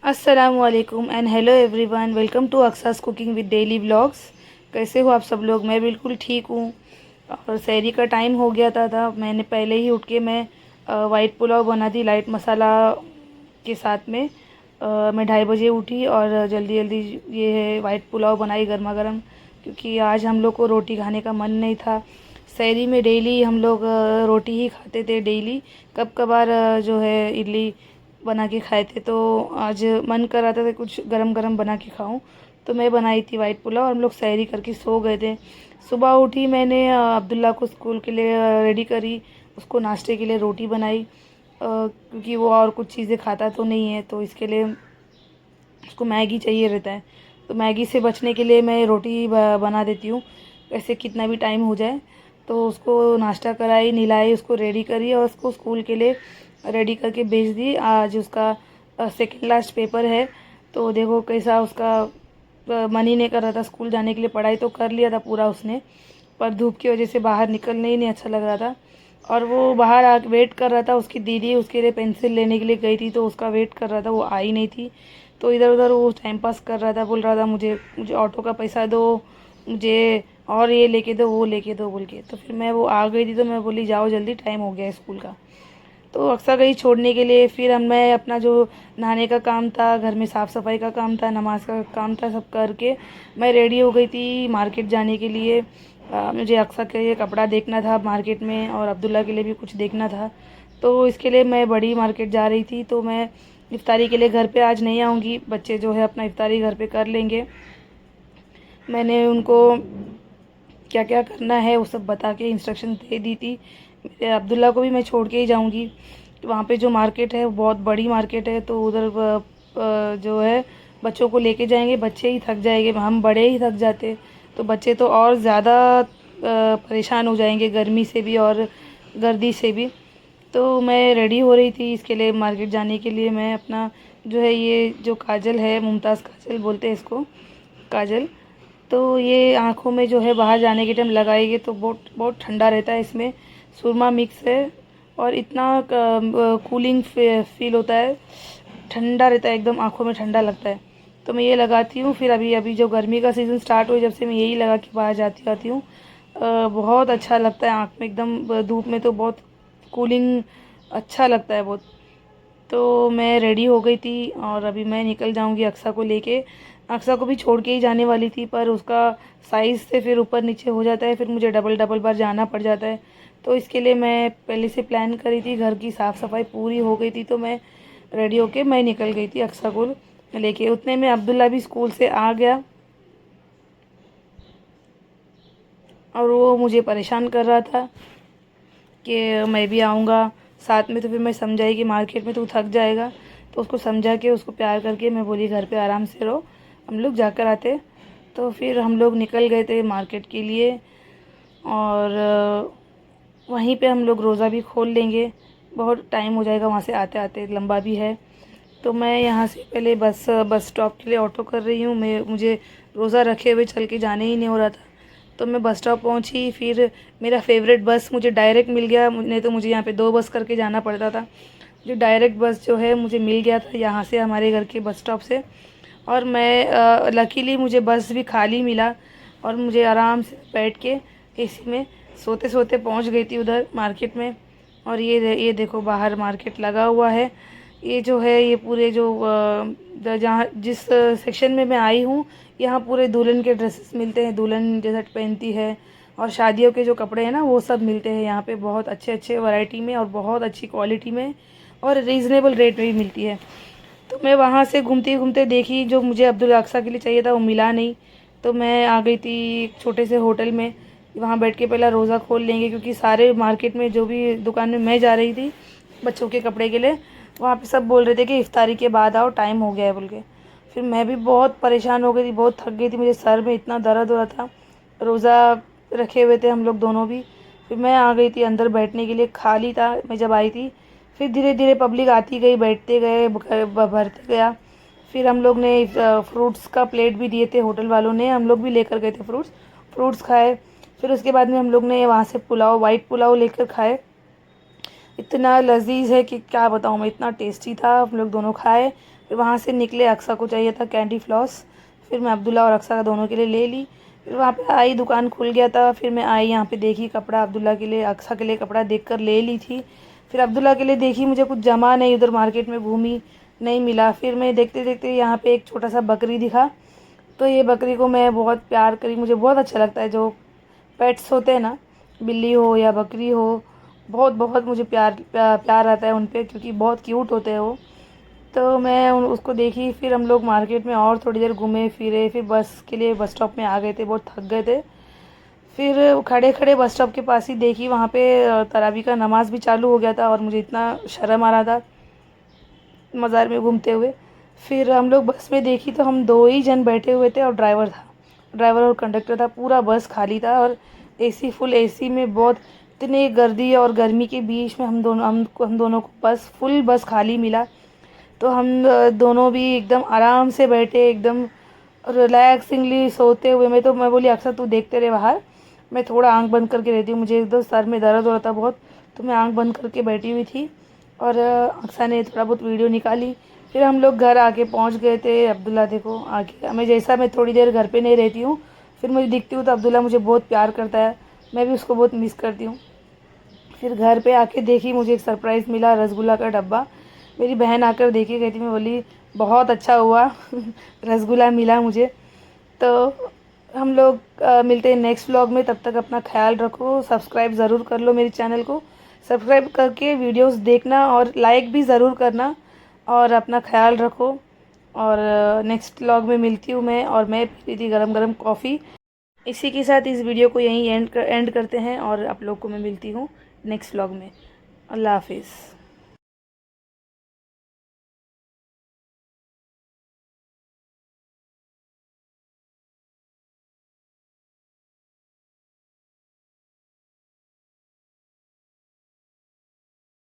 अस्सलामुअलैकुम and hello everyone, welcome to Aqsa's cooking with daily vlogs. कैसे हो आप सब लोग? मैं बिल्कुल ठीक हूँ। और सहरी का टाइम हो गया था। मैंने पहले ही उठ के मैं वाइट पुलाव बना दी लाइट मसाला के साथ में। मैं 2:30 बजे उठी और जल्दी जल्दी ये है वाइट पुलाव बनाई गर्मा गर्म, क्योंकि आज हम लोग को रोटी खाने का मन नहीं था। सहरी में डेली हम लोग रोटी ही खाते थे डेली। कब कभार जो है इडली बना के खाए थे, तो आज मन कर रहा था कि कुछ गरम गरम बना के खाऊं। तो मैं बनाई थी वाइट पुलाव और हम लोग सहरी करके सो गए थे। सुबह उठी, मैंने अब्दुल्ला को स्कूल के लिए रेडी करी। उसको नाश्ते के लिए रोटी बनाई, क्योंकि वो और कुछ चीज़ें खाता तो नहीं है, तो इसके लिए उसको मैगी चाहिए रहता है। तो मैगी से बचने के लिए मैं रोटी बना देती हूँ, ऐसे कितना भी टाइम हो जाए। तो उसको नाश्ता कराई, नहलाई, उसको रेडी करी और उसको स्कूल के लिए रेडी करके भेज दी। आज उसका सेकेंड लास्ट पेपर है, तो देखो कैसा उसका मन ही नहीं कर रहा था स्कूल जाने के लिए। पढ़ाई तो कर लिया था पूरा उसने, पर धूप की वजह से बाहर निकलने ही नहीं अच्छा लग रहा था। और वो बाहर आ वेट कर रहा था, उसकी दीदी उसके लिए पेंसिल लेने के लिए गई थी, तो उसका वेट कर रहा था, वो आई नहीं थी। तो इधर उधर वो टाइम पास कर रहा था, बोल रहा था मुझे मुझे ऑटो का पैसा दो, मुझे और ये लेके दो वो लेके दो बोल के। तो फिर मैं वो आ गई थी, तो मैं बोली जाओ जल्दी, टाइम हो गया है स्कूल का। तो अक्सर गई छोड़ने के लिए। फिर मैं अपना जो नहाने का काम था, घर में साफ़ सफाई का काम था, नमाज का काम था, सब करके मैं रेडी हो गई थी मार्केट जाने के लिए। मुझे अक्सर के लिए कपड़ा देखना था मार्केट में, और अब्दुल्ला के लिए भी कुछ देखना था। तो इसके लिए मैं बड़ी मार्केट जा रही थी। तो मैं इफ्तारी के लिए घर पे आज नहीं आऊँगी, बच्चे जो है अपना इफ्तारी घर पे कर लेंगे। मैंने उनको क्या क्या करना है वो सब बता के इंस्ट्रक्शन दे दी थी। मेरे अब्दुल्ला को भी मैं छोड़ के ही जाऊंगी। वहाँ पे जो मार्केट है वो बहुत बड़ी मार्केट है, तो उधर जो है बच्चों को लेके जाएंगे। बच्चे ही थक जाएंगे, हम बड़े ही थक जाते, तो बच्चे तो और ज़्यादा परेशान हो जाएंगे गर्मी से भी और गर्दी से भी। तो मैं रेडी हो रही थी इसके लिए मार्केट जाने के लिए। मैं अपना जो है ये जो काजल है, मुमताज़ काजल बोलते हैं इसको, काजल। तो ये आँखों में जो है बाहर जाने के टाइम लगाएंगे तो बहुत बहुत ठंडा रहता है, इसमें सुरमा मिक्स है और इतना कूलिंग फील होता है, ठंडा रहता है एकदम, आँखों में ठंडा लगता है। तो मैं ये लगाती हूँ। फिर अभी अभी जो गर्मी का सीज़न स्टार्ट हुआ, जब से मैं यही लगा के बाहर जाती आती हूँ। बहुत अच्छा लगता है आँख में एकदम, धूप में तो बहुत कूलिंग अच्छा लगता है बहुत। तो मैं रेडी हो गई थी और अभी मैं निकल जाऊंगी अक्सा को लेके। अक्सा को भी छोड़ के ही जाने वाली थी, पर उसका साइज़ से फिर ऊपर नीचे हो जाता है, फिर मुझे डबल डबल बार जाना पड़ जाता है। तो इसके लिए मैं पहले से प्लान करी थी, घर की साफ़ सफाई पूरी हो गई थी, तो मैं रेडी होके मैं निकल गई थी अक्सा को लेके। उतने में अब्दुल्ला भी स्कूल से आ गया और वो मुझे परेशान कर रहा था कि मैं भी आऊँगा साथ में। तो फिर मैं समझाई कि मार्केट में तू थक जाएगा, तो उसको समझा के उसको प्यार करके मैं बोली घर पे आराम से रहो, हम लोग जाकर आते। तो फिर हम लोग निकल गए थे मार्केट के लिए, और वहीं पे हम लोग रोज़ा भी खोल लेंगे। बहुत टाइम हो जाएगा वहाँ से आते आते, लंबा भी है। तो मैं यहाँ से पहले बस स्टॉप के लिए ऑटो कर रही हूँ। मुझे रोज़ा रखे हुए चल के जाने ही नहीं हो रहा था, तो मैं बस स्टॉप पहुँची। फिर मेरा फेवरेट बस मुझे डायरेक्ट मिल गया, नहीं तो मुझे यहाँ पे 2 बस करके जाना पड़ता था। जो डायरेक्ट बस जो है मुझे मिल गया था यहाँ से, हमारे घर के बस स्टॉप से। और मैं लकीली मुझे बस भी खाली मिला, और मुझे आराम से बैठ के एसी में सोते सोते पहुँच गई थी उधर मार्केट में। और ये देखो बाहर मार्केट लगा हुआ है। ये जो है ये पूरे जो जहाँ जिस सेक्शन में मैं आई हूँ, यहाँ पूरे दुल्हन के ड्रेसेस मिलते हैं, दुल्हन जैसा पहनती है, और शादियों के जो कपड़े हैं ना वो सब मिलते हैं यहाँ पे, बहुत अच्छे अच्छे वैरायटी में और बहुत अच्छी क्वालिटी में, और रीज़नेबल रेट में भी मिलती है। तो मैं वहाँ से घूमते घूमते देखी, जो मुझे अब्दुल अक्सा के लिए चाहिए था वो मिला नहीं। तो मैं आ गई थी एक छोटे से होटल में, वहाँ बैठ के पहला रोज़ा खोल लेंगे, क्योंकि सारे मार्केट में जो भी दुकान में मैं जा रही थी बच्चों के कपड़े के लिए, वहाँ पे सब बोल रहे थे कि इफ्तारी के बाद आओ, टाइम हो गया है बोल के। फिर मैं भी बहुत परेशान हो गई थी, बहुत थक गई थी, मुझे सर में इतना दर्द हो रहा था, रोज़ा रखे हुए थे हम लोग दोनों भी। फिर मैं आ गई थी अंदर बैठने के लिए, खाली था मैं जब आई थी। फिर धीरे धीरे पब्लिक आती गई, बैठते गए, भरते गया। फिर हम लोग ने फ्रूट्स का प्लेट भी दिए थे होटल वालों ने, हम लोग भी लेकर गए थे फ्रूट्स खाए। फिर उसके बाद में हम लोग ने वहाँ से पुलाव, वाइट पुलाव लेकर खाए। इतना लजीज है कि क्या बताऊँ मैं, इतना टेस्टी था, हम लोग दोनों खाए। फिर वहाँ से निकले, अक्सा को चाहिए था कैंडी फ्लॉस, फिर मैं अब्दुल्ला और अक्सा का दोनों के लिए ले ली। फिर वहाँ पे आई, दुकान खुल गया था, फिर मैं आई यहाँ पे देखी कपड़ा अब्दुल्ला के लिए, अक्सा के लिए कपड़ा देखकर ले ली थी। फिर अब्दुल्ला के लिए देखी, मुझे कुछ जमा नहीं, उधर मार्केट में घूमी, नहीं मिला। फिर मैं देखते देखते यहाँ पे एक छोटा सा बकरी दिखा, तो ये बकरी को मैं बहुत प्यार करी, मुझे बहुत अच्छा लगता है जो पेट्स होते हैं ना, बिल्ली हो या बकरी हो, बहुत बहुत मुझे प्यार आता है उन पर, क्योंकि बहुत क्यूट होते हैं वो। तो मैं उसको देखी, फिर हम लोग मार्केट में और थोड़ी देर घूमे फिरे, फिर बस के लिए बस स्टॉप में आ गए थे, बहुत थक गए थे। फिर खड़े खड़े बस स्टॉप के पास ही देखी, वहाँ पे तरावी का नमाज़ भी चालू हो गया था और मुझे इतना शर्म आ रहा था मज़ार में घूमते हुए। फिर हम लोग बस में देखी तो हम 2 ही जन बैठे हुए थे और ड्राइवर और कंडक्टर था, पूरा बस खाली था और एसी फुल एसी में बहुत इतनी गर्दी और गर्मी के बीच में हम दोनों को फुल बस खाली मिला। तो हम दोनों भी एकदम आराम से बैठे, एकदम रिलैक्सिंगली सोते हुए। मैं बोली अक्सर तू देखते रहे बाहर, मैं थोड़ा आंख बंद करके रहती हूँ, मुझे एकदम सर में दर्द हो रहा था बहुत, तो मैं आंख बंद करके बैठी हुई थी और अक्सर ने थोड़ा बहुत वीडियो निकाली। फिर हम लोग घर आके पहुँच गए थे। अब्दुल्ला देखो आके, मैं जैसा मैं थोड़ी देर घर पे नहीं रहती हूँ, फिर मुझे दिखती हूँ तो अब्दुल्ला मुझे बहुत प्यार करता है, मैं भी उसको बहुत मिस करती हूँ। फिर घर पे आके देखी, मुझे एक सरप्राइज़ मिला, रसगुल्ला का डब्बा। मेरी बहन आकर देखे गई थी, मैं बोली बहुत अच्छा हुआ रसगुल्ला मिला मुझे। तो हम लोग मिलते हैं नेक्स्ट व्लॉग में, तब तक अपना ख्याल रखो, सब्सक्राइब ज़रूर कर लो मेरे चैनल को, सब्सक्राइब करके वीडियोस देखना और लाइक भी ज़रूर करना, और अपना ख्याल रखो। और नेक्स्ट व्लॉग में मिलती हूँ मैं, और मैं पी रही थी गरम गरम कॉफ़ी। इसी के साथ इस वीडियो को यहीं एंड करते हैं, और आप लोग को मैं मिलती हूँ नेक्स्ट व्लॉग में। अल्लाह हाफिज़।